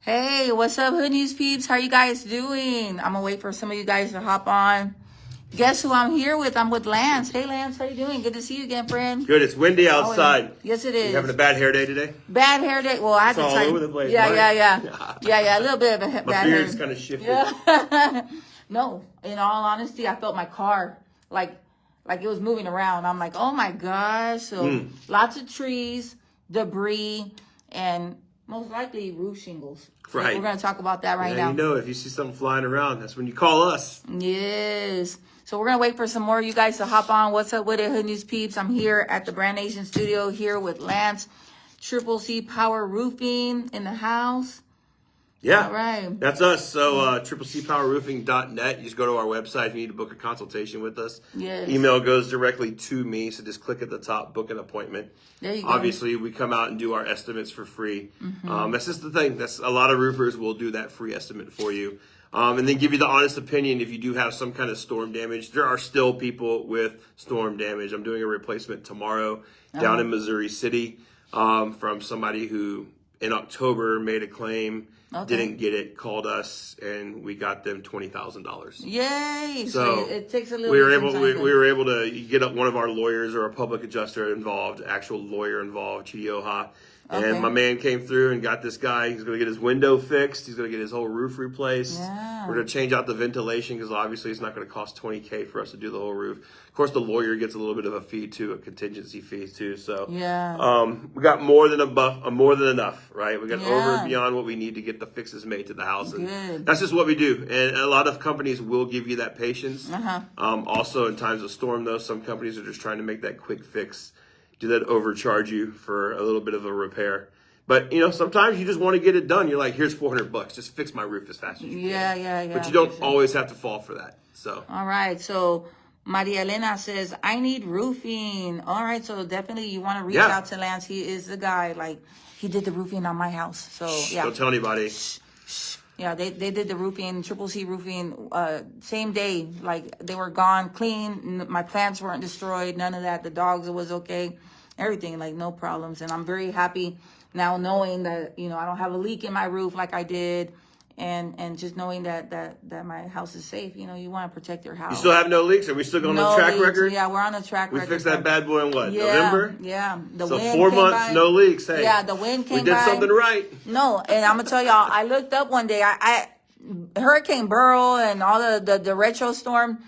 Hey, what's up, Hood News peeps? How you guys doing? I'm gonna wait for some of you guys to hop on. Guess who I'm here with? I'm with Lance. Hey, Lance, how you doing? Good to see you again, friend. Good. It's windy outside. Yes, it is. You having a bad hair day today? Bad hair day. Well, I have to all tell you. over the place. Yeah, Mine. yeah. A little bit of a bad My hair. beard's kind of shifted. Yeah. No, in all honesty, I felt my car like it was moving around. I'm like, oh my gosh. So lots of trees, debris, and most likely roof shingles. Right. We're going to talk about that right now. You know, if you see something flying around, that's when you call us. Yes. So we're going to wait for some more of you guys to hop on. What's up with it, Hood News peeps? I'm here at the Brand Nation studio here with Lance, Triple C Power Roofing in the house. Yeah. All right. That's us. So triplecpowerroofing.net. You just go to our website if you need to book a consultation with us. Yes. Email goes directly to me, so just click at the top, book an appointment. There you go. Obviously, we come out and do our estimates for free. That's just the thing. That's a lot of roofers will do that free estimate for you. And then give you the honest opinion if you do have some kind of storm damage. There are still people with storm damage. I'm doing a replacement tomorrow down in Missouri City from somebody who in October made a claim, didn't get it, called us, and we got them $20,000. Yay! So it takes a little. We were able to get one of our lawyers or a public adjuster involved, actual lawyer involved, Chidioha. And my man came through and got this guy. He's going to get his window fixed. He's going to get his whole roof replaced. Yeah. We're going to change out the ventilation because obviously it's not going to cost $20K for us to do the whole roof. Of course, the lawyer gets a little bit of a fee too, a contingency fee too. So we got more than enough, right? We got over and beyond what we need to get the fixes made to the house, and that's just what we do. And a lot of companies will give you that patience. Also, in times of storm, though, some companies are just trying to make that quick fix. Do that overcharge you for a little bit of a repair. But, you know, sometimes you just want to get it done. You're like, here's $400. Just fix my roof as fast as you can. Yeah. But you don't always have to fall for that. So. All right. So Maria Elena says, I need roofing. All right. So definitely you want to reach out to Lance. He is the guy. Like, he did the roofing on my house. So, yeah. Don't tell anybody. Yeah, they did the roofing, Triple C roofing, same day. Like, they were gone, clean. My plants weren't destroyed, none of that. The dogs, it was okay. Everything, like, no problems. And I'm very happy now knowing that, you know, I don't have a leak in my roof like I did. And just knowing that my house is safe. You know, you want to protect your house. You still have no leaks? Are we still on the track record? Yeah, we're on the track record. We fixed that bad boy in what, November? Yeah. So 4 months, no leaks. Hey, yeah, the wind came by. We did something right. No, and I'm going to tell y'all, I looked up one day. I Hurricane Burl and all the retro storm,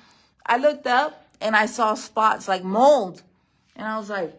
I looked up and I saw spots like mold. And I was like,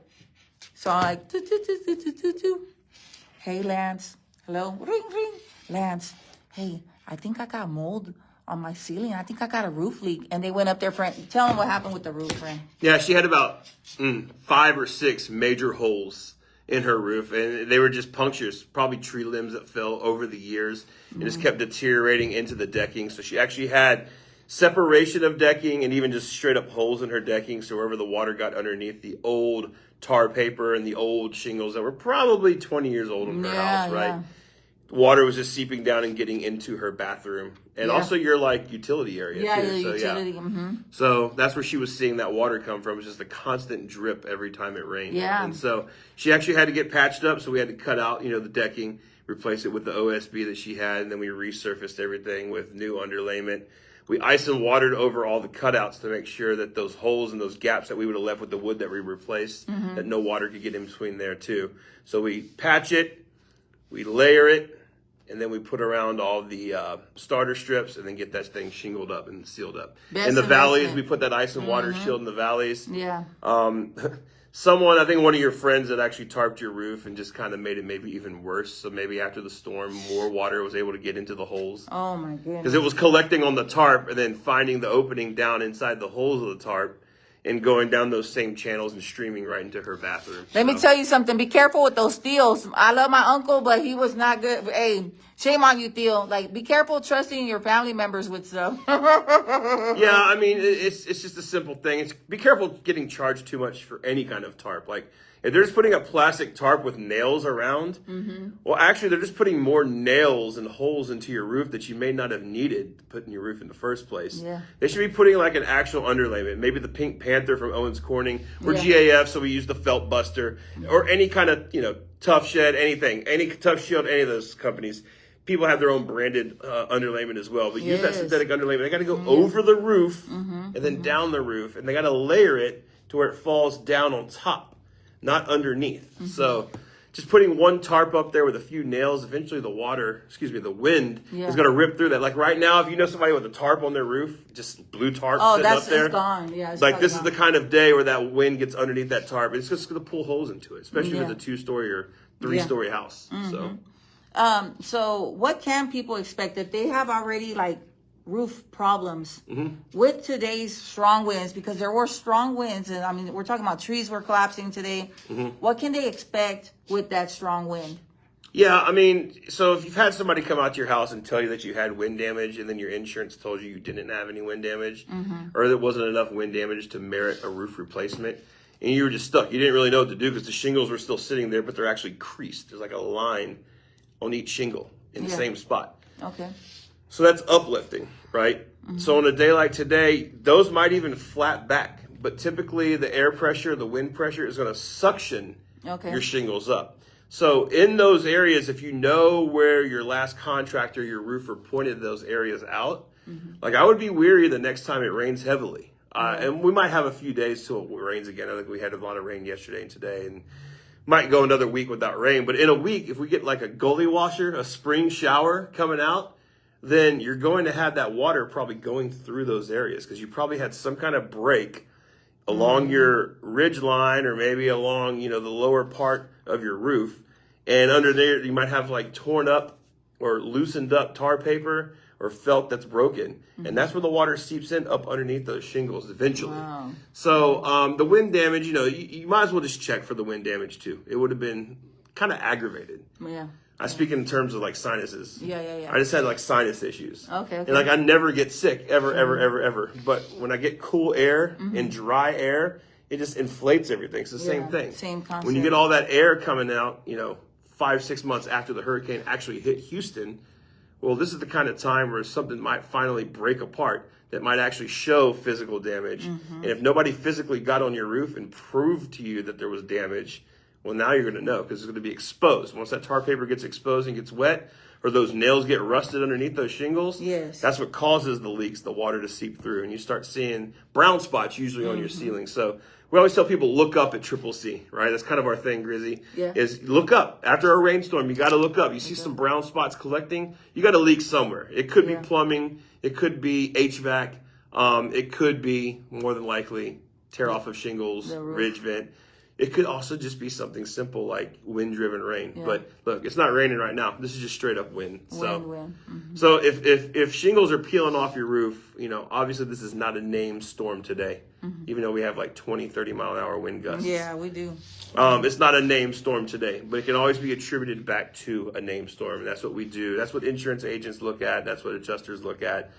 Hey, Lance. Hello? Ring, ring. Lance. Hey, I think I got mold on my ceiling. I think I got a roof leak. And they went up there, friend. Tell them what happened with the roof, friend. Yeah, she had about 5 or 6 major holes in her roof, and they were just punctures, probably tree limbs that fell over the years and just kept deteriorating into the decking. So she actually had separation of decking and even just straight up holes in her decking. So wherever the water got underneath the old tar paper and the old shingles that were probably 20 years old in her house, right? Yeah. Water was just seeping down and getting into her bathroom and also your like utility area too. So, utility. So that's where she was seeing that water come from. It was just a constant drip every time it rained. Yeah. And so she actually had to get patched up. So we had to cut out, you know, the decking, replace it with the OSB that she had, and then we resurfaced everything with new underlayment. We ice and watered over all the cutouts to make sure that those holes and those gaps that we would have left with the wood that we replaced, that no water could get in between there too. So we patch it, we layer it, and then we put around all the starter strips and then get that thing shingled up and sealed up. In the valleys, we put that ice and water shield in the valleys. Yeah. Someone, I think one of your friends that actually tarped your roof and just kind of made it maybe even worse. So maybe after the storm, more water was able to get into the holes. Oh, my goodness. Because it was collecting on the tarp and then finding the opening down inside the holes of the tarp and going down those same channels and streaming right into her bathroom. Let me tell you something. Be careful with those steels. I love my uncle, but he was not good. Hey, shame on you, Theo. Like, be careful trusting your family members with stuff. Yeah, I mean, it's just a simple thing. Be careful getting charged too much for any kind of tarp. Like, if they're just putting a plastic tarp with nails around, well, actually, they're just putting more nails and holes into your roof that you may not have needed to put in your roof in the first place. Yeah. They should be putting like an actual underlayment, maybe the Pink Panther from Owens Corning. We're GAF, so we use the Felt Buster or any kind of, you know, Tough Shed, anything, any Tough Shield, any of those companies. people have their own branded underlayment as well, but use that synthetic underlayment. They got to go over the roof and then down the roof, and they got to layer it to where it falls down on top, not underneath. So just putting one tarp up there with a few nails, eventually the wind is going to rip through that. Like right now, if you know somebody with a tarp on their roof, just blue tarp sitting up there. It's gone. Yeah, it's like this is the kind of day where that wind gets underneath that tarp. It's just going to pull holes into it, especially with a 2-story or 3-story house. So what can people expect if they have already like roof problems with today's strong winds? Because there were strong winds, and I mean, we're talking about trees were collapsing today. What can they expect with that strong wind? Yeah, I mean, so if you've had somebody come out to your house and tell you that you had wind damage, and then your insurance told you didn't have any wind damage, or there wasn't enough wind damage to merit a roof replacement, and you were just stuck, you didn't really know what to do because the shingles were still sitting there, but they're actually creased. There's like a line on each shingle in the same spot. Okay. So that's uplifting, right? So on a day like today, those might even flat back, but typically the air pressure, the wind pressure is going to suction your shingles up. So in those areas, if you know where your last contractor, your roofer pointed those areas out, like I would be weary the next time it rains heavily. And we might have a few days till it rains again. I think we had a lot of rain yesterday and today, and might go another week without rain. But in a week, if we get like a gully washer, a spring shower coming out, then you're going to have that water probably going through those areas because you probably had some kind of break along your ridge line or maybe along, the lower part of your roof. And under there, you might have like torn up or loosened up tar paper or felt that's broken. And that's where the water seeps in up underneath those shingles eventually. Wow. So the wind damage, you might as well just check for the wind damage too. It would have been kind of aggravated. Yeah. I speak in terms of like sinuses. Yeah. I just had like sinus issues. Okay. And like I never get sick ever. But when I get cool air and dry air, it just inflates everything. It's the same thing. Same concept. When you get all that air coming out, 5-6 months after the hurricane actually hit Houston, well, this is the kind of time where something might finally break apart that might actually show physical damage. And if nobody physically got on your roof and proved to you that there was damage, well, now you're going to know because it's going to be exposed. Once that tar paper gets exposed and gets wet, or those nails get rusted underneath those shingles, that's what causes the leaks, the water to seep through. And you start seeing brown spots usually on your ceiling. So we always tell people look up at Triple C, right? That's kind of our thing, Grizzy, is look up. After a rainstorm, you got to look up. You see some brown spots collecting, you got a leak somewhere. It could be plumbing. It could be HVAC. It could be, more than likely, tear off of shingles, ridge vent. It could also just be something simple like wind-driven rain. But look, it's not raining right now. This is just straight up wind. So if shingles are peeling off your roof, obviously this is not a named storm today, even though we have like 20, 30-mile-an-hour wind gusts. Yeah, we do. It's not a named storm today, but it can always be attributed back to a named storm. And that's what we do. That's what insurance agents look at. That's what adjusters look at.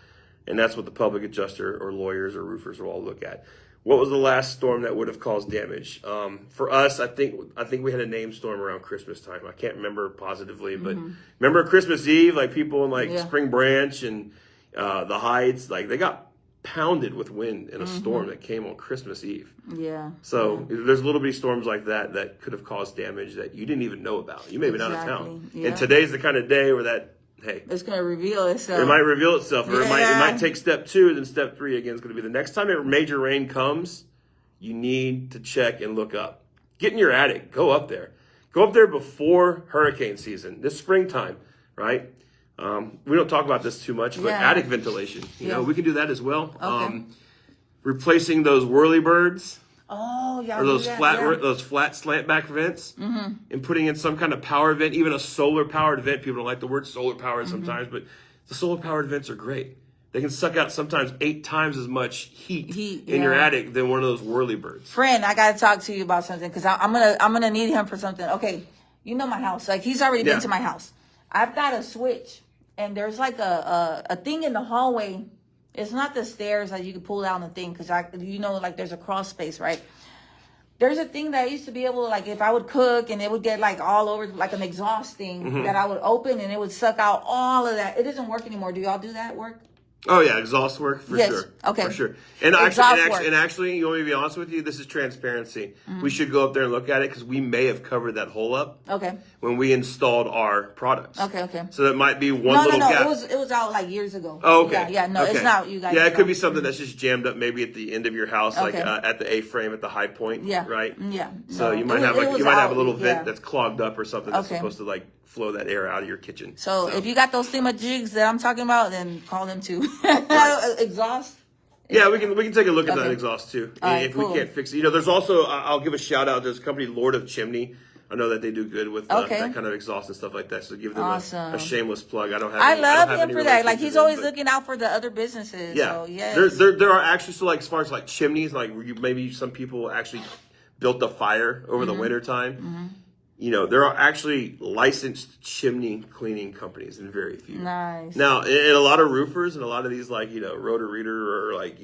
And that's what the public adjuster or lawyers or roofers will all look at. What was the last storm that would have caused damage? For us, I think we had a named storm around Christmas time. I can't remember positively, but remember Christmas Eve, like people in like Spring Branch and the Heights, like they got pounded with wind in a storm that came on Christmas Eve. Yeah. So there's little bitty storms like that could have caused damage that you didn't even know about. You may have been out of town. Yeah. And today's the kind of day where that, hey, it's going to reveal itself. It might reveal itself, or it might take step 2, then step 3 again is going to be the next time a major rain comes, you need to check and look up. Get in your attic, go up there before hurricane season, this springtime, right? We don't talk about this too much, but attic ventilation, we can do that as well. Okay. Replacing those whirlybirds. Oh, yeah. Or those flat slant back vents, and putting in some kind of power vent, even a solar powered vent. People don't like the word solar powered sometimes, but the solar powered vents are great. They can suck out sometimes 8 times as much heat in your attic than one of those whirlybirds. Friend, I got to talk to you about something because I'm gonna need him for something. Okay, you know my house. Like he's already been to my house. I've got a switch, and there's like a thing in the hallway. It's not the stairs that you can pull down the thing because like there's a crawl space, right? There's a thing that I used to be able to, like, if I would cook and it would get like all over, like an exhaust thing that I would open and it would suck out all of that. It doesn't work anymore. Do y'all do that work? Oh yeah, exhaust work for Yes. sure. Okay. For sure. And actually, you want me to be honest with you? This is transparency. We should go up there and look at it because we may have covered that hole up. Okay. When we installed our products. Okay. So that might be one little gap. It was out like years ago. Oh, okay. Yeah. No, okay. it's not you guys. Yeah, it could be something that's just jammed up maybe at the end of your house, like Okay. at the A-frame at the high point. Yeah. Right. Yeah. So No, you might have a little vent that's clogged up or something that's supposed to like flow that air out of your kitchen. So if you got those jigs that I'm talking about, then call them too. Exhaust. Yeah, we can take a look at that exhaust too. Right, if we can't fix it, there's also I'll give a shout out. There's a company, Lord of Chimney. I know that they do good with that kind of exhaust and stuff like that. So give them a shameless plug. I love him for that. Like he's always looking out for the other businesses. Yeah, so, yes. there are actually like as far as like chimneys, like maybe some people actually built a fire over the winter time. There are actually licensed chimney cleaning companies and very few. Nice. Now, and a lot of roofers and a lot of these like, Roto-Rooter or like,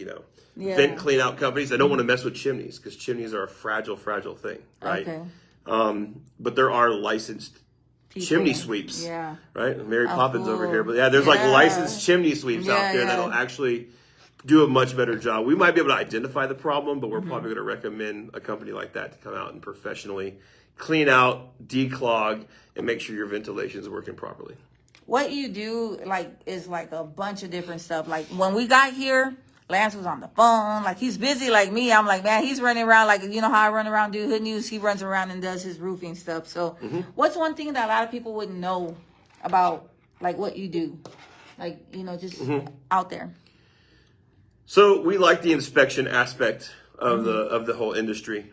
vent clean out companies, they don't want to mess with chimneys because chimneys are a fragile thing, right? Okay. But there are licensed chimney sweeps, right? Mary Poppins over here. But there's like licensed chimney sweeps out there that'll actually do a much better job. We might be able to identify the problem, but we're probably going to recommend a company like that to come out and professionally clean out, declog, and make sure your ventilation is working properly. What you do is like a bunch of different stuff. Like when we got here, Lance was on the phone. Like he's busy like me. I'm like, man, he's running around like, how I run around, do Hood News. He runs around and does his roofing stuff. So what's one thing that a lot of people wouldn't know about like what you do? Like, just out there. So we like the inspection aspect of the whole industry.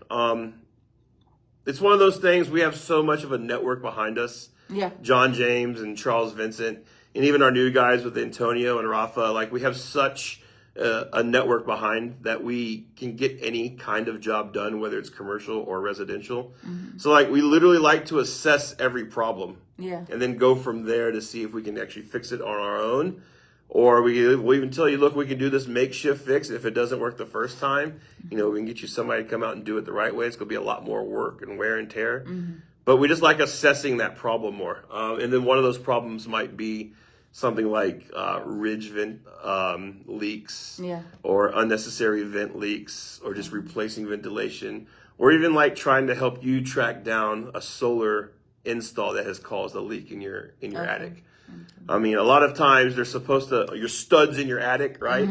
It's one of those things, we have so much of a network behind us. Yeah. John James and Charles Vincent, and even our new guys with Antonio and Rafa, like we have such a network behind that we can get any kind of job done, whether it's commercial or residential. So like we literally like to assess every problem. Yeah. And then go from there to see if we can actually fix it on our own. Or we'll even tell you, look, we can do this makeshift fix. If it doesn't work the first time, we can get you somebody to come out and do it the right way. It's going to be a lot more work and wear and tear. But we just like assessing that problem more. And then one of those problems might be something like ridge vent leaks or unnecessary vent leaks or just replacing ventilation or even like trying to help you track down a solar install that has caused a leak in your attic. I mean, a lot of times they're supposed to, your studs in your attic, right?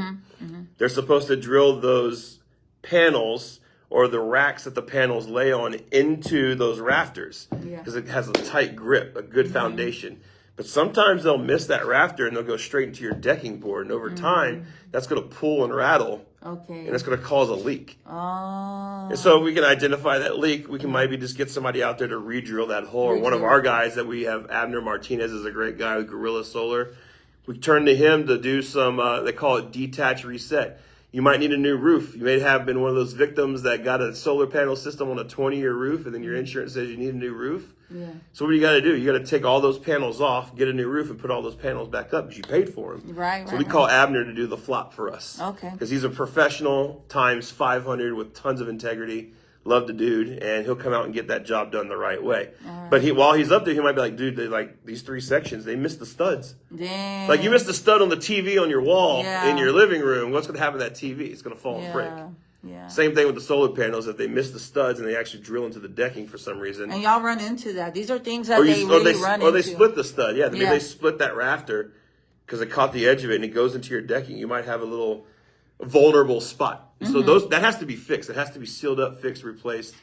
They're supposed to drill those panels or the racks that the panels lay on into those rafters because it has a tight grip, a good foundation. But sometimes they'll miss that rafter and they'll go straight into your decking board. And over time, that's going to pull and rattle. Okay. And it's going to cause a leak. Oh. And so if we can identify that leak, we can maybe just get somebody out there to re-drill that hole. Or one of our guys that we have, Abner Martinez, is a great guy with Gorilla Solar. We turn to him to do some, they call it detach reset. You might need a new roof. You may have been one of those victims that got a solar panel system on a 20-year roof, and then your insurance says you need a new roof. Yeah. So what do you got to do? You got to take all those panels off, get a new roof, and put all those panels back up because you paid for them. Right. So we call Abner to do the flop for us. Okay. Because he's a professional times 500 with tons of integrity. Love the dude, and he'll come out and get that job done the right way. Right. But while he's up there, he might be like, dude, they like these 3 sections, they missed the studs. Dang. Like you missed the stud on the TV on your wall in your living room. What's going to happen to that TV? It's going to fall and break. Yeah. Same thing with the solar panels. If they miss the studs and they actually drill into the decking for some reason. And y'all run into that. These are things that they really run into. Or they split the stud. Yeah, maybe they split that rafter because it caught the edge of it and it goes into your decking. You might have a little vulnerable spot. So that has to be fixed. It has to be sealed up, fixed, replaced,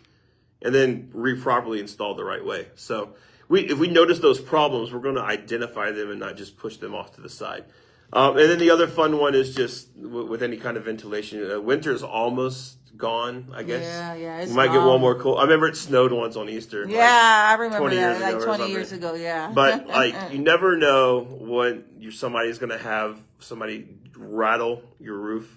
and then properly installed the right way. So if we notice those problems, we're going to identify them and not just push them off to the side. And then the other fun one is just with any kind of ventilation. Winter is almost gone, I guess. Yeah. You might get one more cold. I remember it snowed once on Easter. Yeah, I remember that. Like 20 years ago, yeah. But you never know when somebody's going to have somebody rattle your roof.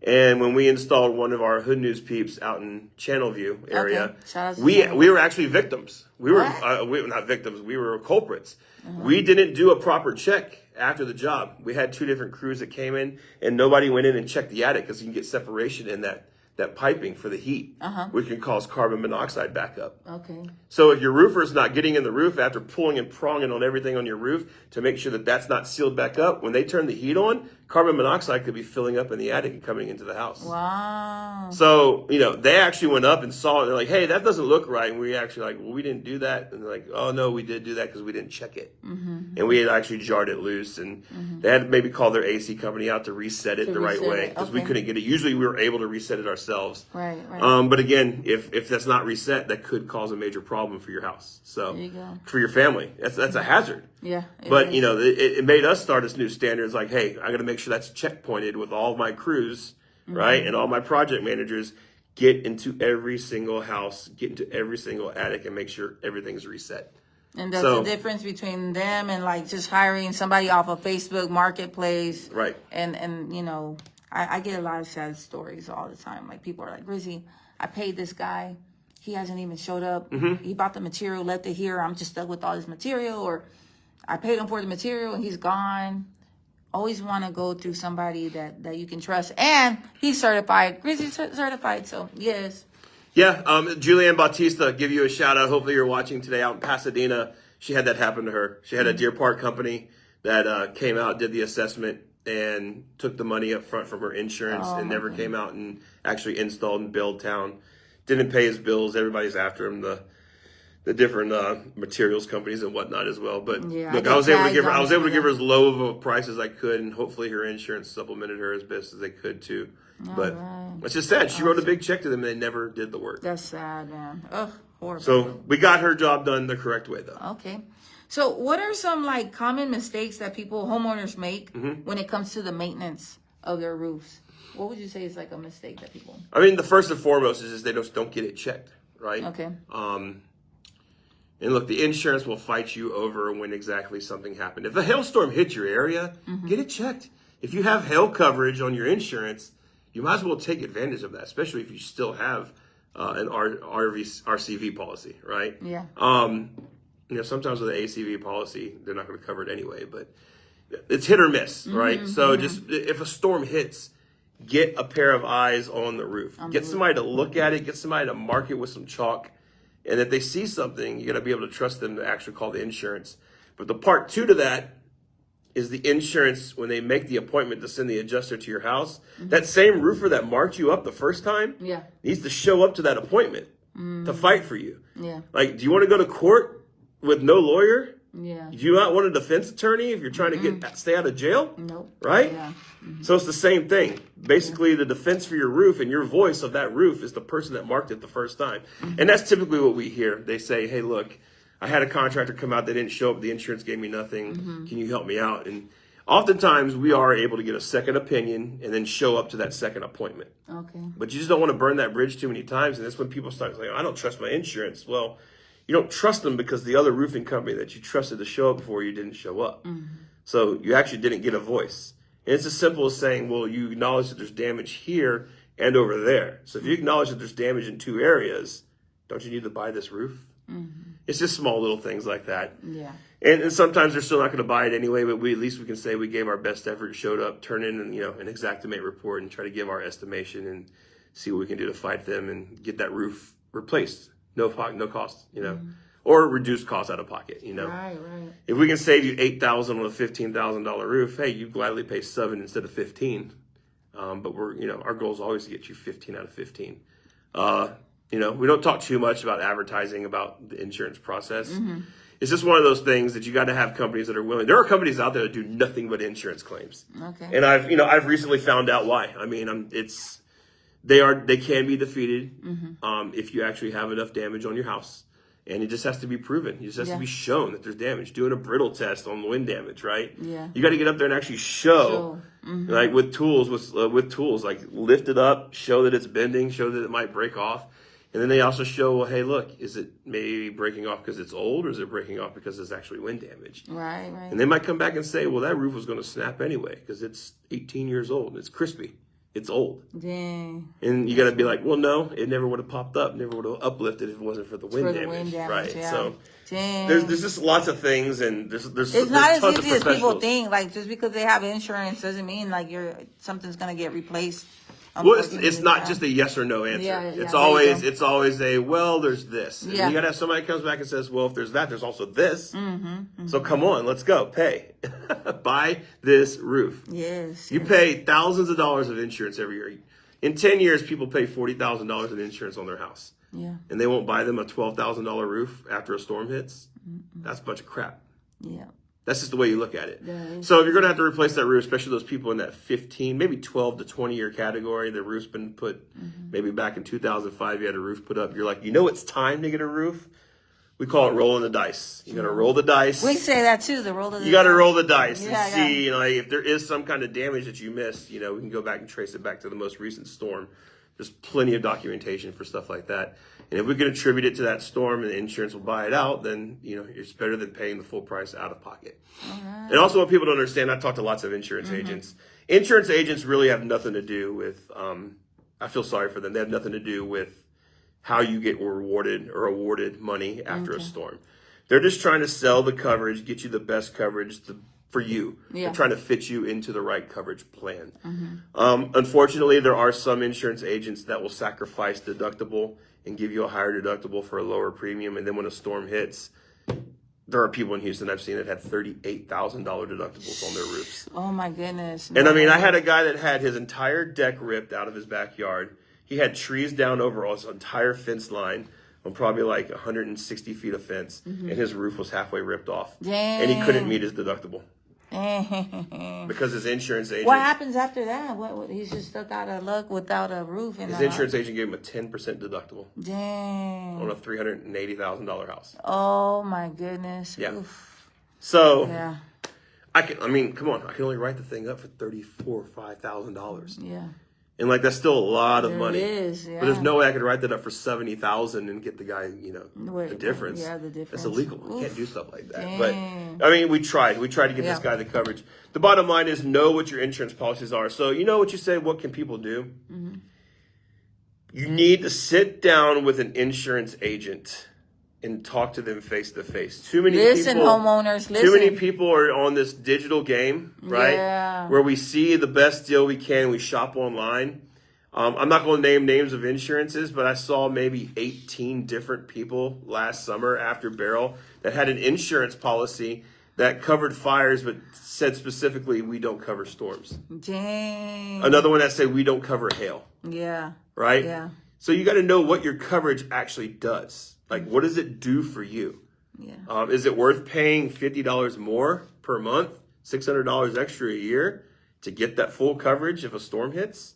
And when we installed one of our Hood News peeps out in Channelview area, we were actually victims. We were not victims. We were culprits. We didn't do a proper check after the job. We had 2 different crews that came in, and nobody went in and checked the attic because you can get separation in that that piping for the heat, which can cause carbon monoxide backup. Okay. So if your roofer's not getting in the roof after pulling and pronging on everything on your roof to make sure that that's not sealed back up, when they turn the heat on, carbon monoxide could be filling up in the attic and coming into the house. Wow. So, they actually went up and saw it. They're like, hey, that doesn't look right. And we actually like, well, we didn't do that. And they're like, oh, no, we did do that because we didn't check it. And we had actually jarred it loose. And they had to maybe call their AC company out to reset it the right way because we couldn't get it. Usually we were able to reset it ourselves. Right. But again, if that's not reset, that could cause a major problem for your house. So there you go. For your family, that's a hazard. Yeah. But, it made us start this new standard. It's like, hey, I got to make sure that's checkpointed with all of my crews, right? And all my project managers get into every single house, get into every single attic and make sure everything's reset. And that's the difference between them and like just hiring somebody off of Facebook Marketplace. Right. And I get a lot of sad stories all the time. Like people are like, Grizzy, I paid this guy. He hasn't even showed up. He bought the material, left it here. I'm just stuck with all this material. Or I paid him for the material and he's gone. Always want to go through somebody that you can trust. And he's certified. Grizzy certified. So, yes. Yeah. Julianne Bautista, give you a shout out. Hopefully you're watching today out in Pasadena. She had that happen to her. She had a Deer Park company that came out, did the assessment, and took the money up front from her insurance and never came out and actually installed and billed town. Didn't pay his bills. Everybody's after him. The different materials companies and whatnot as well. But look, I was able to give her as low of a price as I could, and hopefully her insurance supplemented her as best as they could too. But it's just sad. She wrote a big check to them and they never did the work. That's sad, man. Ugh, horrible. So we got her job done the correct way though. Okay. So what are some like common mistakes that homeowners make when it comes to the maintenance of their roofs? What would you say is like a mistake that people? I mean, the first and foremost is they just don't get it checked, right? Okay. And look, the insurance will fight you over when exactly something happened. If a hailstorm hit your area, get it checked. If you have hail coverage on your insurance, you might as well take advantage of that, especially if you still have an RCV policy, right? Yeah. Sometimes with the ACV policy, they're not going to cover it anyway, but it's hit or miss, right? So just if a storm hits, get a pair of eyes on the roof. Get somebody to look at it. Get somebody to mark it with some chalk. And if they see something, you got to be able to trust them to actually call the insurance. But the part two to that is the insurance, when they make the appointment to send the adjuster to your house, that same roofer that marked you up the first time needs to show up to that appointment to fight for you. Yeah. Like, do you want to go to court with no lawyer? Yeah. Do you not want a defense attorney if you're trying to stay out of jail? Nope. Right? Yeah. So it's the same thing. Basically, the defense for your roof and your voice of that roof is the person that marked it the first time. And that's typically what we hear. They say, hey, look, I had a contractor come out. They didn't show up. The insurance gave me nothing. Can you help me out? And oftentimes we are able to get a second opinion and then show up to that second appointment. Okay. But you just don't want to burn that bridge too many times. And that's when people start saying, I don't trust my insurance. Well, you don't trust them because the other roofing company that you trusted to show up for you didn't show up. So you actually didn't get a voice. And it's as simple as saying, well, you acknowledge that there's damage here and over there. So if you acknowledge that there's damage in two areas, don't you need to buy this roof? It's just small little things like that. Yeah. And sometimes they're still not going to buy it anyway, but at least we can say we gave our best effort, showed up, turn in an Xactimate report and try to give our estimation and see what we can do to fight them and get that roof replaced. No cost, or reduced cost out of pocket, Right. If we can save you $8,000 on a $15,000 roof, hey, you gladly pay 7 instead of 15. But our goal is always to get you 15 out of 15. We don't talk too much about advertising about the insurance process. It's just one of those things that you got to have companies that are willing. There are companies out there that do nothing but insurance claims. Okay. And I've recently found out why. I mean, they can be defeated if you actually have enough damage on your house. And it just has to be proven. It just has to be shown that there's damage. Doing a brittle test on wind damage, right? Yeah. You got to get up there and actually show, like with tools, like lift it up, show that it's bending, show that it might break off. And then they also show, well, hey, look, is it maybe breaking off because it's old, or is it breaking off because it's actually wind damage? Right. And they might come back and say, well, that roof was going to snap anyway because it's 18 years old and it's crispy. It's old. Dang. And you got to be like, well, no, it never would have popped up, never would have uplifted if it wasn't for the wind damage. Right. Yeah. So dang. there's just lots of things, and there's it's not as tons easy of as people professionals. think. Like, just because they have insurance doesn't mean like something's gonna get replaced Well, it's not just a yes or no answer. It's always a, well, there's this. And you got to have somebody comes back and says, well, if there's that, there's also this. So come on, let's go. Pay. Buy this roof. Yes. You pay thousands of dollars of insurance every year. In 10 years, people pay $40,000 in insurance on their house. Yeah. And they won't buy them a $12,000 roof after a storm hits. That's a bunch of crap. Yeah. That's just the way you look at it. So if you're going to have to replace that roof, especially those people in that 15, maybe 12 to 20 year category, the roof's been put, maybe back in 2005, you had a roof put up. You're like, it's time to get a roof. We call it rolling the dice. You got to roll the dice. We say that too, the roll of the dice. You got to roll the dice and see, if there is some kind of damage that you missed, we can go back and trace it back to the most recent storm. There's plenty of documentation for stuff like that. And if we can attribute it to that storm and the insurance will buy it out, then, it's better than paying the full price out of pocket. And also what people don't understand, I talk to lots of insurance agents. Insurance agents really have nothing to do with, I feel sorry for them. They have nothing to do with how you get rewarded or awarded money after a storm. They're just trying to sell the coverage, get you the best coverage for you. They're trying to fit you into the right coverage plan. Unfortunately, there are some insurance agents that will sacrifice deductible and give you a higher deductible for a lower premium. And then when a storm hits, there are people in Houston I've seen that had $38,000 deductibles on their roofs. Oh my goodness. And I mean, I had a guy that had his entire deck ripped out of his backyard. He had trees down over his entire fence line on probably like 160 feet of fence. And his roof was halfway ripped off. Dang. And he couldn't meet his deductible. Because his insurance agent... What happens after that? What he's just stuck out of luck without a roof. His insurance agent gave him a 10% deductible. Dang. On a $380,000 house. Oh my goodness. Yeah. Oof. So, come on. I can only write the thing up for $34,000 or $5,000. Yeah. And that's still a lot of money. It is, yeah. But there's no way I could write that up for $70,000 and get the guy, the difference. Yeah, the difference. That's illegal. You can't do stuff like that. Dang. But we tried. We tried to get this guy the coverage. The bottom line is know what your insurance policies are. So what you say, what can people do? You need to sit down with an insurance agent and talk to them face to face. Homeowners, listen. Too many people are on this digital game, right? Yeah. Where we see the best deal we can, we shop online. I'm not going to name names of insurances, but I saw maybe 18 different people last summer after Beryl that had an insurance policy that covered fires, but said specifically, we don't cover storms. Dang. Another one that said, we don't cover hail. Yeah. Right? Yeah. So you got to know what your coverage actually does. What does it do for you? Yeah. Is it worth paying $50 more per month, $600 extra a year to get that full coverage if a storm hits?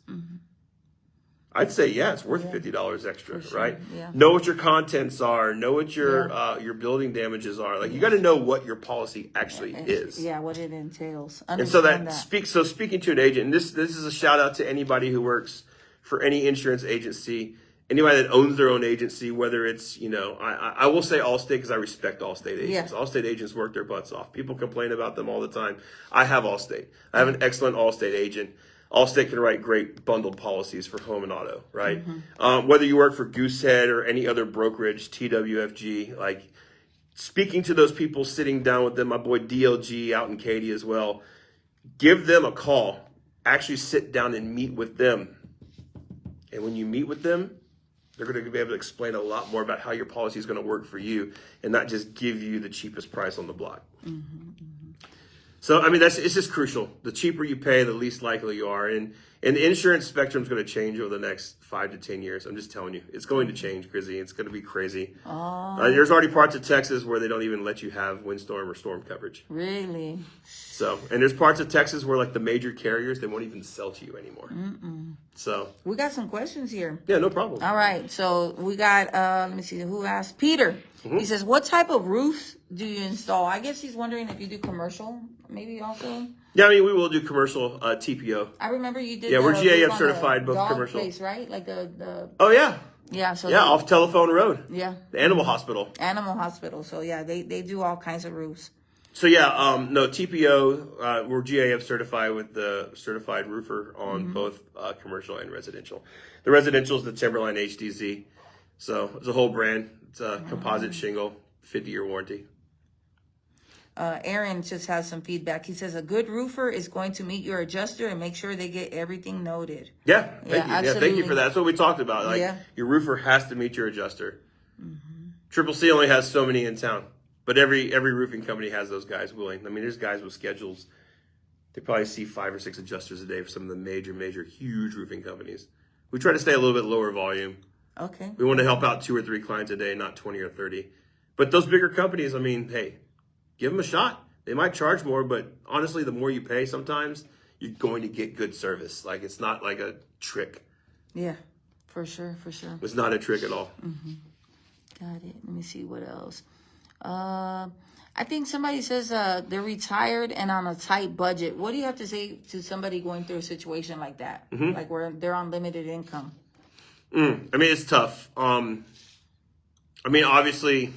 I'd say, it's worth $50 extra, right? Yeah. Know what your contents are. Know what your building damages are. You got to know what your policy actually is. Yeah, what it entails. And so speaking to an agent, and this is a shout out to anybody who works for any insurance agency. Anybody that owns their own agency, whether it's, I will say Allstate because I respect Allstate agents. Yeah. Allstate agents work their butts off. People complain about them all the time. I have Allstate. I have an excellent Allstate agent. Allstate can write great bundled policies for home and auto, right? Whether you work for Goosehead or any other brokerage, TWFG, speaking to those people, sitting down with them, my boy DLG out in Katy as well, give them a call. Actually sit down and meet with them. And when you meet with them, they're going to be able to explain a lot more about how your policy is going to work for you and not just give you the cheapest price on the block. So, it's just crucial. The cheaper you pay, the least likely you are. And the insurance spectrum is going to change over the next 5 to 10 years. I'm just telling you. It's going to change, Grizzy. It's going to be crazy. There's already parts of Texas where they don't even let you have windstorm or storm coverage. Really? So, and there's parts of Texas where the major carriers, they won't even sell to you anymore. So. We got some questions here. Yeah, no problem. All right. So we got, let me see who asked. Peter. He says, what type of roofs do you install? I guess he's wondering if you do commercial, maybe also. Yeah, we will do commercial TPO. I remember you did. Yeah, we're GAF certified, both commercial. Place, right? Like the. Oh yeah. Yeah. So off Telephone Road. Yeah. The animal hospital. Animal hospital. So yeah, they do all kinds of roofs. So no TPO. We're GAF certified with the certified roofer on both commercial and residential. The residential is the Timberline HDZ. So it's a whole brand. It's a composite shingle, 50-year warranty. Aaron just has some feedback. He says a good roofer is going to meet your adjuster and make sure they get everything noted. Yeah, thank you. Absolutely. Yeah, thank you for that. That's what we talked about. Like your roofer has to meet your adjuster. Triple C only has so many in town, but every roofing company has those guys willing. I mean, there's guys with schedules. They probably see 5 or 6 adjusters a day for some of the major, huge roofing companies. We try to stay a little bit lower volume. Okay. We want to help out 2 or 3 clients a day, not 20 or 30. But those bigger companies, I mean, hey, give them a shot. They might charge more, but honestly, the more you pay sometimes, you're going to get good service. Like, it's not like a trick. Yeah, for sure. It's not a trick at all. Got it. Let me see what else. I think somebody says they're retired and on a tight budget. What do you have to say to somebody going through a situation like that? Like where they're on limited income? I mean, it's tough. I mean, obviously,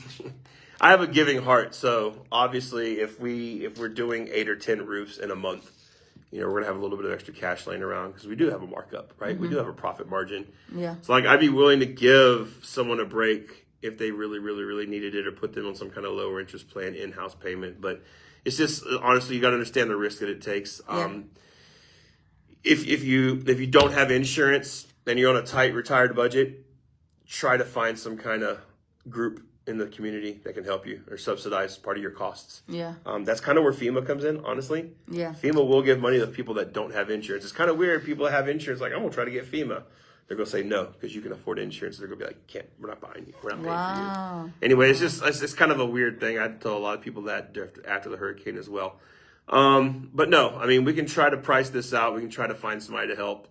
I have a giving heart. So obviously, if we're doing 8 or 10 roofs in a month, we're gonna have a little bit of extra cash laying around because we do have a markup, right? We do have a profit margin. Yeah. So like, I'd be willing to give someone a break if they really needed it, or put them on some kind of lower interest plan, in-house payment. But it's just, honestly, you got to understand the risk that it takes. If you don't have insurance and you're on a tight retired budget, try to find some kind of group in the community that can help you or subsidize part of your costs. Yeah. That's kind of where FEMA comes in, honestly. Yeah. FEMA will give money to people that don't have insurance. It's kind of weird. People that have insurance, like, I'm going to try to get FEMA. They're going to say no because you can afford insurance. They're going to be like, we're not buying you. We're not paying for you. Anyway, it's kind of a weird thing. I tell a lot of people that after the hurricane as well. But no, I mean, we can try to price this out. We can try to find somebody to help.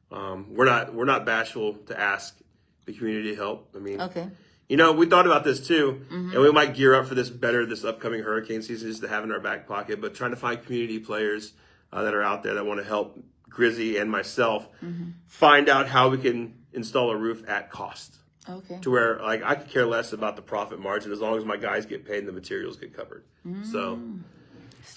We're not bashful to ask the community to help. I mean, we thought about this too, and we might gear up for this better this upcoming hurricane season just to have in our back pocket. But trying to find community players that are out there that want to help Grizzy and myself find out how we can install a roof at cost. Okay. To where, like, I could care less about the profit margin as long as my guys get paid and the materials get covered. So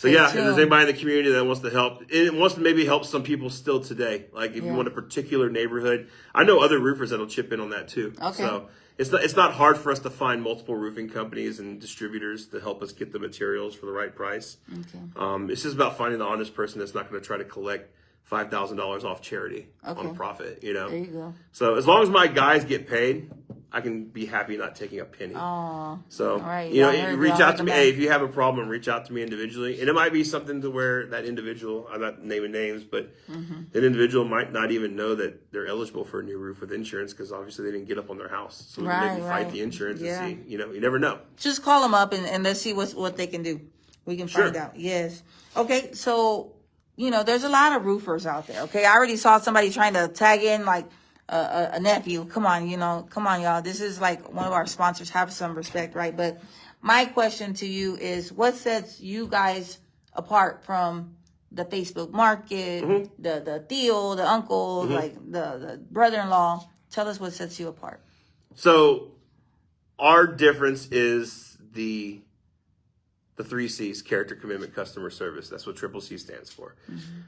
yeah, if there's anybody in the community that wants to help, it wants to maybe help some people still today. Like, if you want a particular neighborhood, I know other roofers that'll chip in on that too. Okay. So it's not hard for us to find multiple roofing companies and distributors to help us get the materials for the right price. Okay. It's just about finding the honest person that's not going to try to collect $5,000 off charity on profit, There you go. So as long as my guys get paid, I can be happy not taking a penny. So, right. Reach out to me. Hey, if you have a problem, reach out to me individually. And it might be something to where that individual, I'm not naming names, but that individual might not even know that they're eligible for a new roof with insurance because obviously they didn't get up on their house. So maybe fight the insurance and see, you never know. Just call them up and let's see what they can do. We can find out. Yes. Okay, so there's a lot of roofers out there. Okay, I already saw somebody trying to tag in like a nephew. Come on, y'all. This is like one of our sponsors. Have some respect, right? But my question to you is, what sets you guys apart from the Facebook market, the tío, the uncle, like the brother-in-law? Tell us what sets you apart. So our difference is the 3 C's: character, commitment, customer service. That's what Triple C stands for.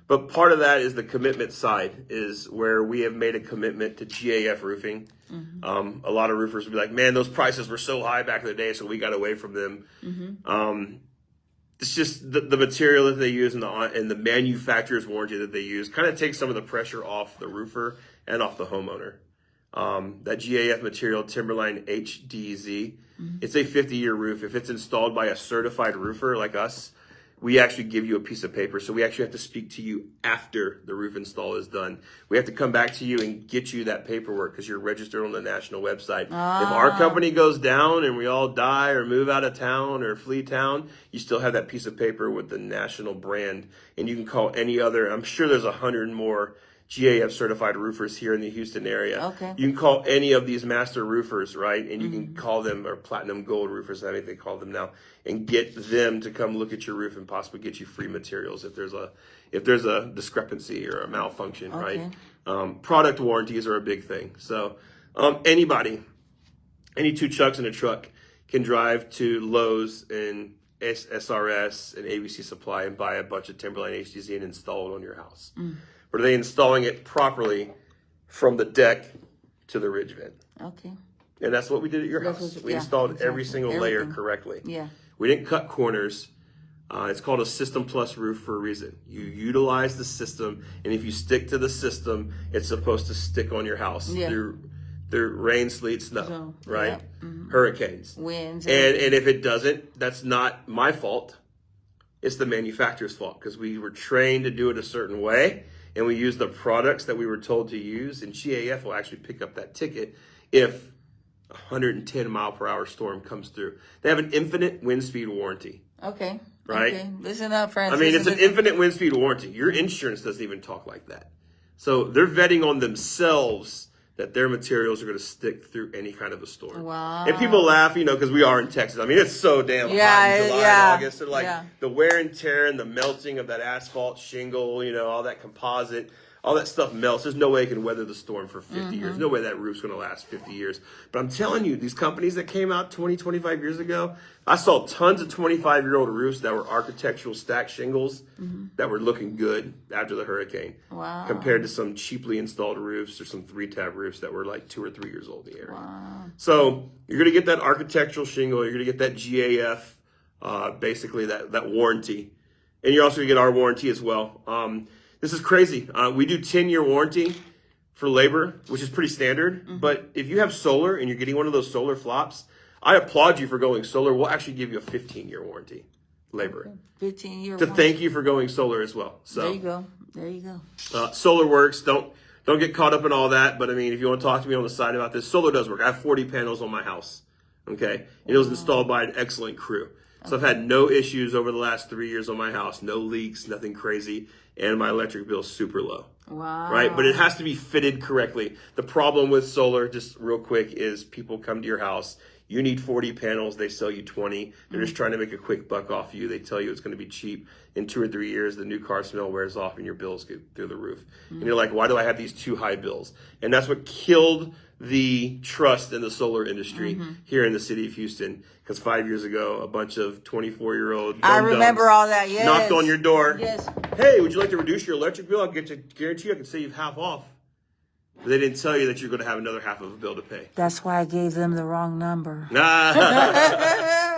But part of that is the commitment side, is where we have made a commitment to GAF roofing. A lot of roofers will be like, man, those prices were so high back in the day, so we got away from them. It's just the material that they use and the manufacturer's warranty that they use kind of takes some of the pressure off the roofer and off the homeowner. That GAF material, Timberline HDZ, it's a 50-year roof. If it's installed by a certified roofer like us, we actually give you a piece of paper. So we actually have to speak to you after the roof install is done. We have to come back to you and get you that paperwork because you're registered on the national website. If our company goes down and we all die or move out of town or flee town, you still have that piece of paper with the national brand. And you can call any other, I'm sure there's 100 more GAF certified roofers here in the Houston area. Okay. You can call any of these master roofers, right? And you can call them, or platinum gold roofers, I think they call them now, and get them to come look at your roof and possibly get you free materials if there's a discrepancy or a malfunction, right? Product warranties are a big thing. So anybody, any 2 trucks in a truck can drive to Lowe's and SRS and ABC Supply and buy a bunch of Timberline HDZ and install it on your house. But are they installing it properly from the deck to the ridge vent? Okay. And that's what we did at your house. We installed every single layer correctly. Yeah. We didn't cut corners. It's called a System Plus roof for a reason. You utilize the system, and if you stick to the system, it's supposed to stick on your house through rain, sleet, snow, right? Yeah. Mm-hmm. Hurricanes, winds, and if it doesn't, that's not my fault. It's the manufacturer's fault because we were trained to do it a certain way, and we use the products that we were told to use. And GAF will actually pick up that ticket if a 110 mile per hour storm comes through. They have an infinite wind speed warranty. Okay. Right? Okay. Listen up, friends. I mean, it's an infinite wind speed warranty. Your insurance doesn't even talk like that. So they're vetting on themselves that their materials are going to stick through any kind of a storm. Wow. And people laugh, because we are in Texas. I mean, it's so damn hot in July and August. So the wear and tear and the melting of that asphalt shingle, all that composite, all that stuff melts. There's no way it can weather the storm for 50 years. No way that roof's going to last 50 years. But I'm telling you, these companies that came out 20, 25 years ago, I saw tons of 25-year-old roofs that were architectural stack shingles that were looking good after the hurricane. Wow. Compared to some cheaply installed roofs or some 3-tab roofs that were like 2 or 3 years old in the area. Wow. So you're going to get that architectural shingle. You're going to get that GAF, basically that warranty. And you're also going to get our warranty as well. This is crazy. We do 10-year warranty for labor, which is pretty standard. But if you have solar and you're getting one of those solar flops, I applaud you for going solar. We'll actually give you a 15-year warranty, labor. 15-year to thank you for going solar as well. So there you go. Solar works. Don't get caught up in all that. But I mean, if you want to talk to me on the side about this, solar does work. I have 40 panels on my house. Okay, and it was installed by an excellent crew. So I've had no issues over the last 3 years on my house. No leaks, nothing crazy. And my electric bill is super low. Wow. Right? But it has to be fitted correctly. The problem with solar, just real quick, is people come to your house. You need 40 panels. They sell you 20. They're just trying to make a quick buck off you. They tell you it's going to be cheap. In 2 or 3 years, the new car smell wears off and your bills go through the roof. And you're like, why do I have these too high bills? And that's what killed the trust in the solar industry here in the city of Houston. Because 5 years ago, a bunch of 24-year-old I remember all that, yes. knocked on your door. Yes. Hey, would you like to reduce your electric bill? I'll guarantee you I can save you half off. But they didn't tell you that you're going to have another half of a bill to pay. That's why I gave them the wrong number.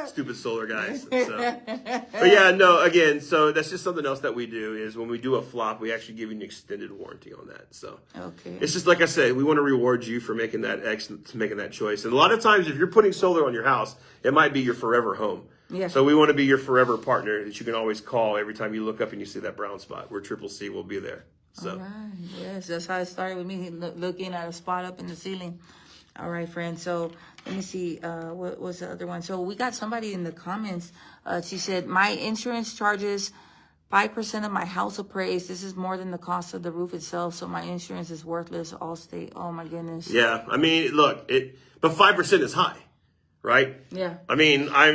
Stupid solar guys. So. But yeah, no, again, so that's just something else that we do is when we do a flop, we actually give you an extended warranty on that. So it's just like I said, we want to reward you for making that choice. And a lot of times if you're putting solar on your house, it might be your forever home. Yeah. So we want to be your forever partner that you can always call every time you look up and you see that brown spot. We're Triple C, we'll be there. So. All right. Yes, that's how it started with me looking at a spot up in the ceiling. All right, friends. So let me see. What was the other one? So we got somebody in the comments. She said, my insurance charges 5% of my house appraised. This is more than the cost of the roof itself. So my insurance is worthless. Allstate. Oh, my goodness. Yeah. I mean, look, but 5% is high, right? Yeah. I mean, I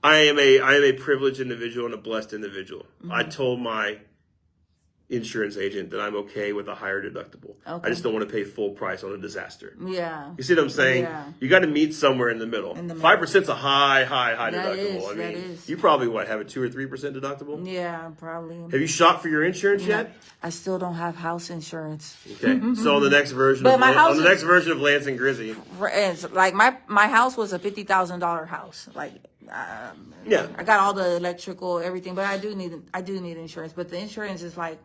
am a privileged individual and a blessed individual. I told my insurance agent that I'm okay with a higher deductible. Okay. I just don't want to pay full price on a disaster. Yeah. You see what I'm saying? Yeah. You got to meet somewhere in the middle. 5% is a high deductible. You probably have a 2 or 3% deductible? Yeah, probably. Have you shopped for your insurance yet? I still don't have house insurance. Okay. So on the next version of Lance and Grizzy. Like my house was a $50,000 house. Like I got all the electrical, everything, but I do need insurance. But the insurance is like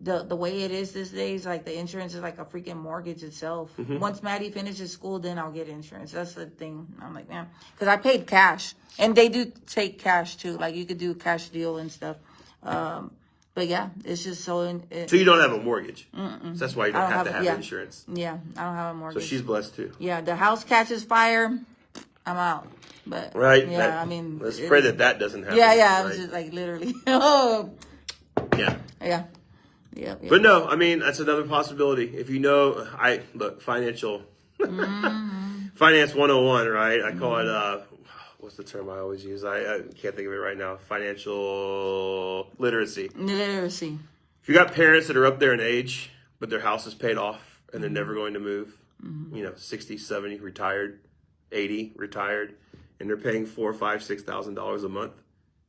the way it is these days, like the insurance is like a freaking mortgage itself. Once Maddie finishes school, then I'll get insurance. That's the thing. I'm like, man, because I paid cash, and they do take cash too. Like you could do cash deal and stuff. But yeah, it's just so. So you don't have a mortgage. So that's why you don't have to have insurance. Yeah, I don't have a mortgage. So she's blessed too. Yeah, the house catches fire, I'm out. But right. Yeah, I mean, let's pray that doesn't happen. Yeah. Right? I was just like literally. Yeah. But no, I mean, that's another possibility. If you know, financial, finance 101, right? I call it, what's the term I always use? I can't think of it right now. Financial literacy. If you got parents that are up there in age, but their house is paid off and they're never going to move, 60, 70, retired, 80, retired, and they're paying $4,000, $5,000, $6,000 a month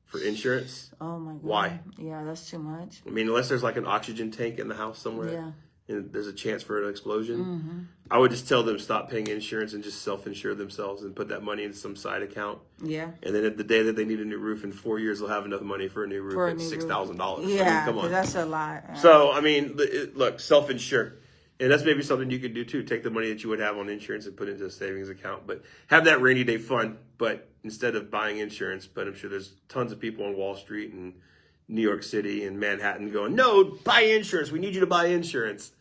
for insurance. Oh my God. Why? Yeah, that's too much. I mean, unless there's like an oxygen tank in the house somewhere. Yeah. and there's a chance for an explosion, I would just tell them stop paying insurance and just self-insure themselves and put that money in some side account. Yeah. And then at the day that they need a new roof in 4 years, they'll have enough money for a new roof at $6,000. Yeah, I mean, come on. That's a lot. So, I mean, look, self-insure. And that's maybe something you could do too. Take the money that you would have on insurance and put it into a savings account. But have that rainy day fund. But instead of buying insurance, but I'm sure there's tons of people on Wall Street and New York City and Manhattan going, no, buy insurance. We need you to buy insurance.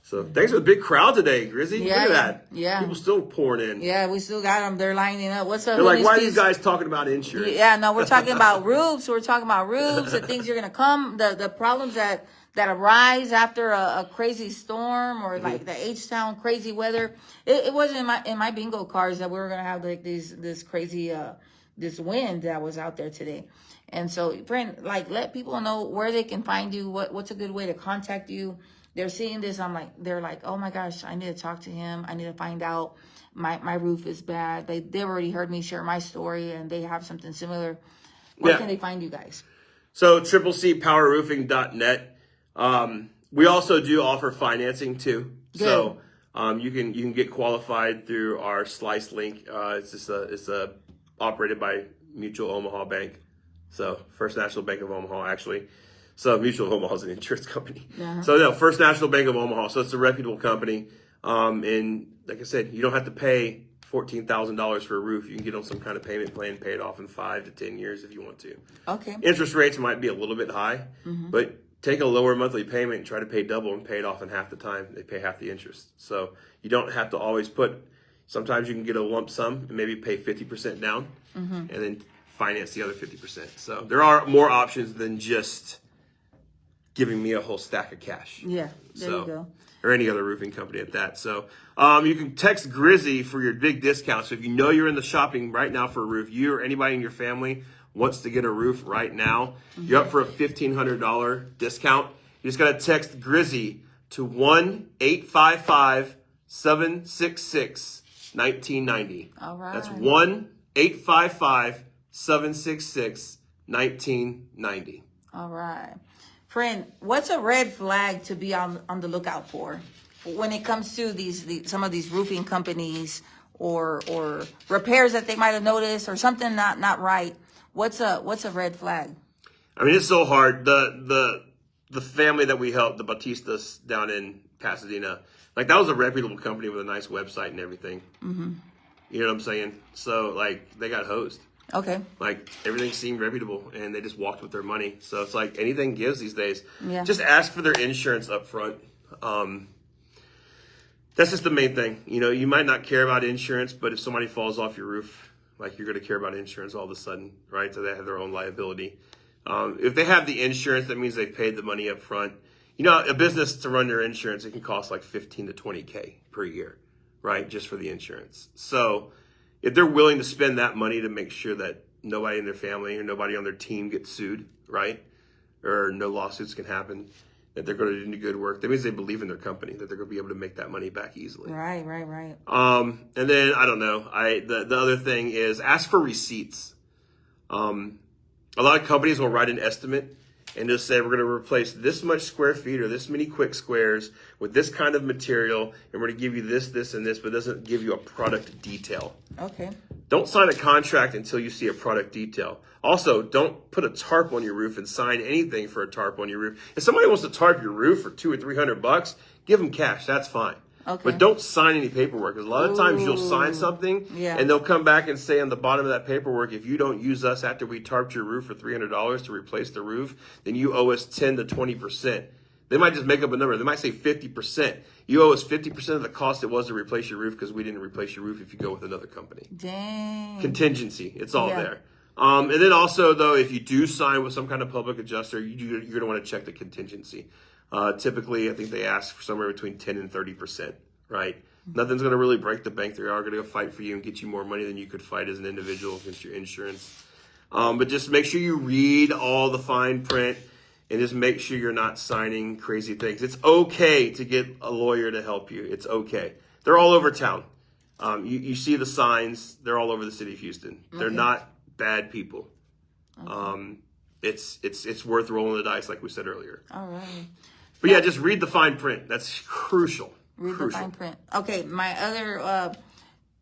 So thanks for the big crowd today, Grizzy. Yeah, look at that. Yeah. People still pouring in. Yeah, we still got them. They're lining up. What's up? They're like, why are these guys talking about insurance? Yeah, no, we're talking about roofs. We're talking about roofs and things are going to come. The problems that arise after a crazy storm or like the H-Town crazy weather. It wasn't in my bingo cards that we were going to have like this crazy, this wind that was out there today. And so, friend, like, let people know where they can find you. What's a good way to contact you? They're seeing this. They're like, oh my gosh, I need to talk to him. I need to find out. My roof is bad. They've already heard me share my story and they have something similar. Where can they find you guys? So CCCpowerroofing.net. We also do offer financing too. Good. So you can get qualified through our Slice link. It's operated by Mutual Omaha Bank. So First National Bank of Omaha, actually. So Mutual of Omaha is an insurance company. Uh-huh. So no, First National Bank of Omaha. So it's a reputable company. And like I said, you don't have to pay $14,000 for a roof. You can get on some kind of payment plan, pay it off in 5 to 10 years if you want to. Okay. Interest rates might be a little bit high, but take a lower monthly payment and try to pay double and pay it off in half the time. They pay half the interest. So you don't have to always sometimes you can get a lump sum and maybe pay 50% down and then finance the other 50%. So there are more options than just giving me a whole stack of cash. Yeah, there you go. Or any other roofing company at that. So you can text Grizzy for your big discount. So if you know you're in the shopping right now for a roof, you or anybody in your family wants to get a roof right now, you're up for a $1,500 discount. You just got to text Grizzy to 1-855-766-1990. All right. That's 1-855-766-1990. All right. Friend, what's a red flag to be on the lookout for when it comes to some of these roofing companies or repairs that they might have noticed or something not right? What's a red flag? I mean, it's so hard. The family that we helped, the Batistas down in Pasadena, like that was a reputable company with a nice website and everything. Mm-hmm. You know what I'm saying? So like they got hosed. Okay. Like everything seemed reputable and they just walked with their money. So it's like anything gives these days. Yeah. Just ask for their insurance up front. That's just the main thing. You know, you might not care about insurance, but if somebody falls off your roof, like you're going to care about insurance all of a sudden, right? So they have their own liability. If they have the insurance, that means they've paid the money up front. You know, a business to run their insurance, it can cost like 15 to 20K per year, right? Just for the insurance. So if they're willing to spend that money to make sure that nobody in their family or nobody on their team gets sued, right? Or no lawsuits can happen, that they're going to do good work, that means they believe in their company, that they're going to be able to make that money back easily. Right. And then, I don't know, the other thing is ask for receipts. A lot of companies will write an estimate and just say, we're going to replace this much square feet or this many quick squares with this kind of material, and we're going to give you this, this, and this, but it doesn't give you a product detail. Okay. Don't sign a contract until you see a product detail. Also, don't put a tarp on your roof and sign anything for a tarp on your roof. If somebody wants to tarp your roof for $200 or $300, give them cash. That's fine. Okay. But don't sign any paperwork, because a lot of times you'll sign something and they'll come back and say on the bottom of that paperwork, if you don't use us after we tarped your roof for $300 to replace the roof, then you owe us 10 to 20%. They might just make up a number. They might say 50%. You owe us 50% of the cost it was to replace your roof because we didn't replace your roof if you go with another company. Dang. Contingency. It's all there. And then also, though, if you do sign with some kind of public adjuster, you're going to want to check the contingency. Typically, I think they ask for somewhere between 10 and 30%, right? Nothing's going to really break the bank. They are going to go fight for you and get you more money than you could fight as an individual against your insurance. But just make sure you read all the fine print and just make sure you're not signing crazy things. It's okay to get a lawyer to help you. It's okay. They're all over town. You see the signs. They're all over the city of Houston. Okay. They're not bad people. Okay. It's worth rolling the dice, like we said earlier. All right. But yeah, just read the fine print. That's crucial. Read the fine print. Okay, my other,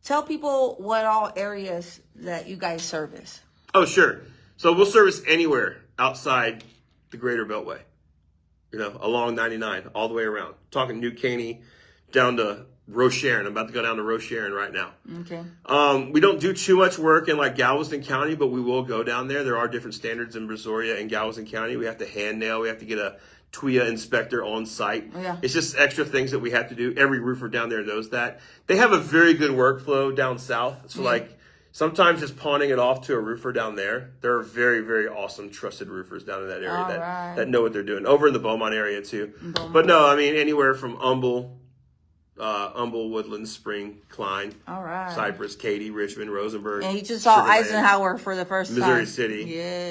tell people what all areas that you guys service. Oh, sure. So we'll service anywhere outside the Greater Beltway. You know, along 99, all the way around. Talking New Caney down to Rocheron. I'm about to go down to Rocheron right now. Okay. We don't do too much work in like Galveston County, but we will go down there. There are different standards in Brazoria and Galveston County. We have to hand nail. We have to get a TWIA inspector on site. Yeah. It's just extra things that we have to do. Every roofer down there knows that. They have a very good workflow down south. So like sometimes just pawning it off to a roofer down there. There are very, very awesome, trusted roofers down in that area that know what they're doing. Over in the Beaumont area too. But no, I mean anywhere from Humble, Woodland, Spring, Klein, Cypress, Katy, Richmond, Rosenberg. And you just saw Eisenhower for the first time. Missouri City.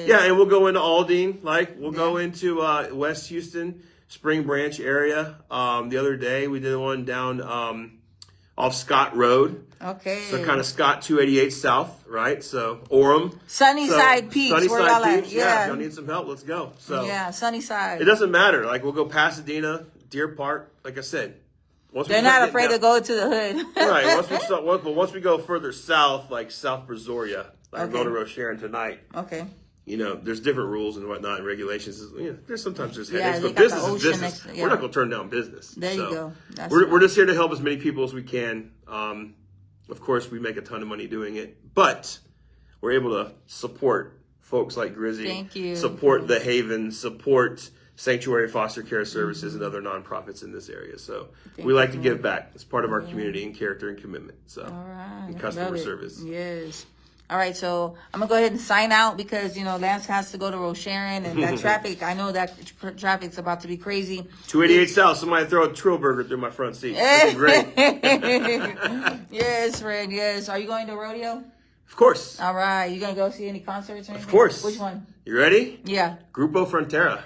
Yeah, and we'll go into Aldine. We'll go into West Houston, Spring Branch area. The other day we did one down off Scott Road. Okay. So kind of Scott 288 South, right? So Orem. Sunnyside Peaks. Sunnyside Peaks. Yeah. Y'all need some help. Let's go. So yeah, Sunnyside. It doesn't matter. Like we'll go Pasadena, Deer Park. Like I said. They're not afraid to go to the hood. Right. Once we go further south, like South Brazoria, like go to Rocheron tonight. Okay. You know, there's different rules and whatnot and regulations. You know, sometimes there's headaches, but business is business. We're not going to turn down business. There you go. We're just here to help as many people as we can. Of course, we make a ton of money doing it, but we're able to support folks like Grizzy. Thank you. Support the Haven. Support Sanctuary Foster Care Services and other nonprofits in this area. So we like to give back. It's part of our community and character and commitment. So and customer service. Yes. All right, so I'm going to go ahead and sign out because, you know, Lance has to go to Rocheron and that traffic, I know that traffic's about to be crazy. 288 South, somebody throw a Trill Burger through my front seat. That'd be great. Yes, Fred, yes. Are you going to rodeo? Of course. All right. You going to go see any concerts or anything? Of course. Which one? You ready? Yeah. Grupo Frontera.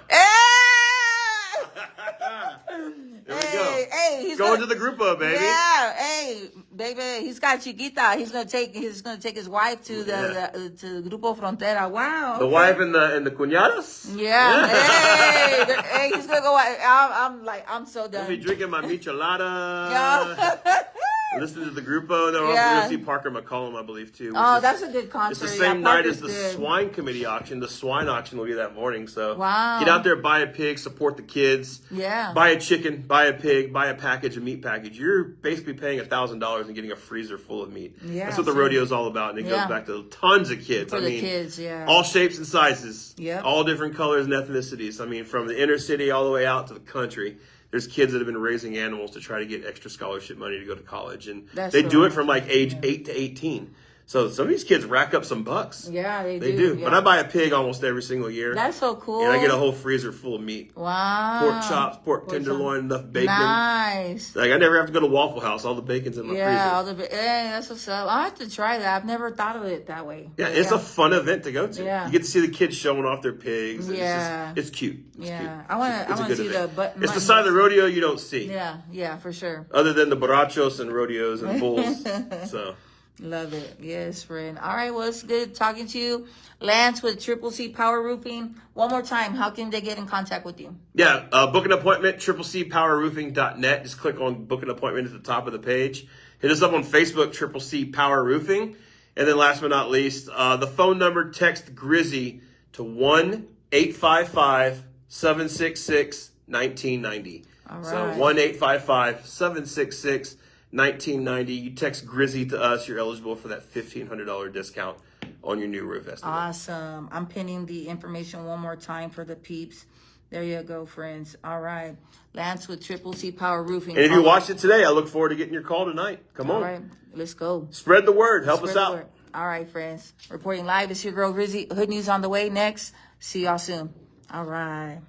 There we go. Hey, he's going to the Grupo, baby. Yeah, hey, baby, he's got Chiquita. He's gonna take his wife to to Grupo Frontera. Wow. The wife and the cuñadas. Yeah. Hey, he's gonna go. I'm so done. I'll be drinking my michelada. Yeah. Listen to the Grupo, and then we're also going to see Parker McCollum, I believe, too. That's a good concert. It's the same night as the Swine Committee auction. The swine auction will be that morning. So get out there, buy a pig, support the kids. Yeah. Buy a chicken, buy a pig, buy a package, a meat package. You're basically paying $1,000 and getting a freezer full of meat. Yeah, that's what the rodeo is all about, and it goes back to tons of kids. For the kids, yeah. All shapes and sizes. Yeah. All different colors and ethnicities. I mean, from the inner city all the way out to the country. There's kids that have been raising animals to try to get extra scholarship money to go to college. And they do it from like age 8 to 18. So some of these kids rack up some bucks. Yeah, they do. Yeah. But I buy a pig almost every single year. That's so cool. And I get a whole freezer full of meat. Wow. Pork chops, pork tenderloin, enough bacon. Nice. Like I never have to go to Waffle House. All the bacon's in my freezer. Yeah, that's what's up. I have to try that. I've never thought of it that way. Yeah, it's a fun event to go to. Yeah. You get to see the kids showing off their pigs. Yeah. It's cute. It's cute. I want to see event. the It's the side of the rodeo you don't see. Yeah, for sure. Other than the borrachos and rodeos and bulls. So. Love it. Yes, friend. All right, well, it's good talking to you. Lance with Triple C Power Roofing. One more time, how can they get in contact with you? Yeah, book an appointment, triplec-powerroofing.net. Just click on book an appointment at the top of the page. Hit us up on Facebook, Triple C Power Roofing. And then last but not least, the phone number, text Grizzy to 1-855-766-1990. All right. So 1-855-766-1990. You text Grizzy to us, you're eligible for that $1,500 discount on your new roof estimate. Awesome. I'm pinning the information one more time for the peeps. There you go, friends. All right. Lance with Triple C Power Roofing. And if you watched it today, I look forward to getting your call tonight. Come on. All right. Let's go. Spread the word. Help us out. All right, friends. Reporting live. It's your girl, Grizzy. Hood News on the way next. See y'all soon. All right.